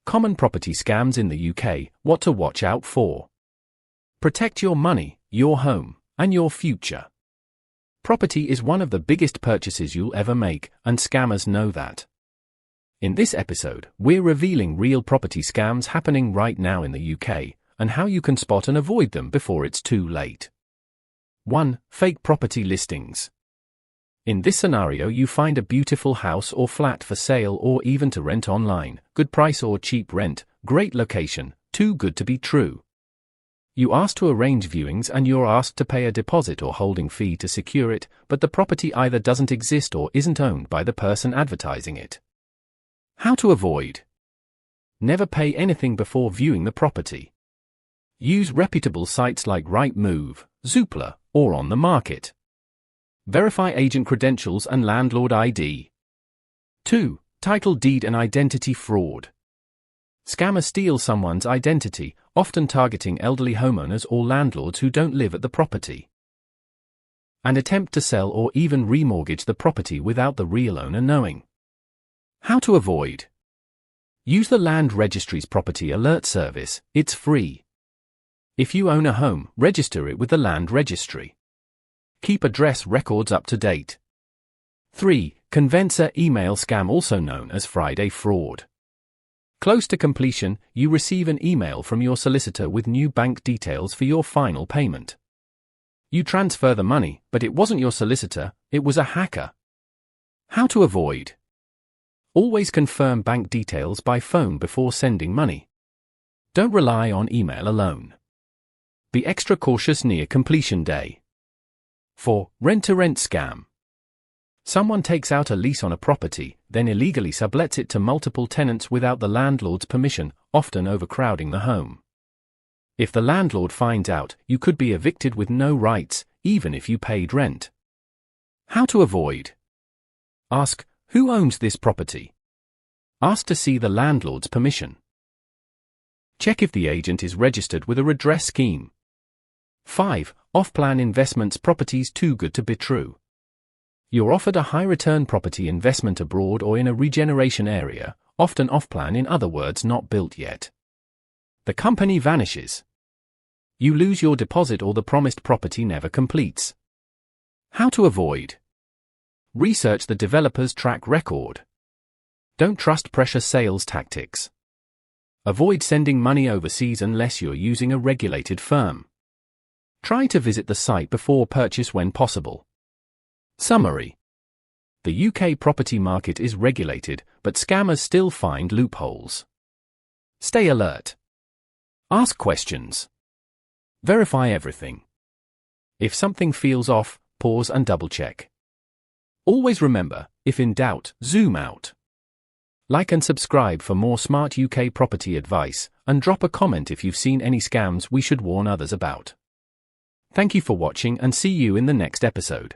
Common property scams in the UK, what to watch out for. Protect your money, your home, and your future. Property is one of the biggest purchases you'll ever make, and scammers know that. In this episode, we're revealing real property scams happening right now in the UK, and how you can spot and avoid them before it's too late. 1. Fake property listings. In this scenario, you find a beautiful house or flat for sale or even to rent online, good price or cheap rent, great location, too good to be true. You ask to arrange viewings and you're asked to pay a deposit or holding fee to secure it, but the property either doesn't exist or isn't owned by the person advertising it. How to avoid. Never pay anything before viewing the property. Use reputable sites like Rightmove, Zoopla, or On the Market. Verify agent credentials and landlord ID. 2. Title deed and identity fraud. Scammers steal someone's identity, often targeting elderly homeowners or landlords who don't live at the property, and attempt to sell or even remortgage the property without the real owner knowing. How to avoid. Use the Land Registry's property alert service, it's free. If you own a home, register it with the Land Registry. Keep address records up to date. 3. Conveyancer email scam, also known as Friday fraud. Close to completion, you receive an email from your solicitor with new bank details for your final payment. You transfer the money, but it wasn't your solicitor, it was a hacker. How to avoid. Always confirm bank details by phone before sending money. Don't rely on email alone. Be extra cautious near completion day. 4. Rent-to-rent scam. Someone takes out a lease on a property, then illegally sublets it to multiple tenants without the landlord's permission, often overcrowding the home. If the landlord finds out, you could be evicted with no rights, even if you paid rent. How to avoid. Ask, who owns this property? Ask to see the landlord's permission. Check if the agent is registered with a redress scheme. 5. Off-plan investments, properties too good to be true. You're offered a high-return property investment abroad or in a regeneration area, often off-plan, in other words not built yet. The company vanishes. You lose your deposit or the promised property never completes. How to avoid. Research the developer's track record. Don't trust pressure sales tactics. Avoid sending money overseas unless you're using a regulated firm. Try to visit the site before purchase when possible. Summary. The UK property market is regulated, but scammers still find loopholes. Stay alert. Ask questions. Verify everything. If something feels off, pause and double-check. Always remember, if in doubt, zoom out. Like and subscribe for more smart UK property advice, and drop a comment if you've seen any scams we should warn others about. Thank you for watching and see you in the next episode.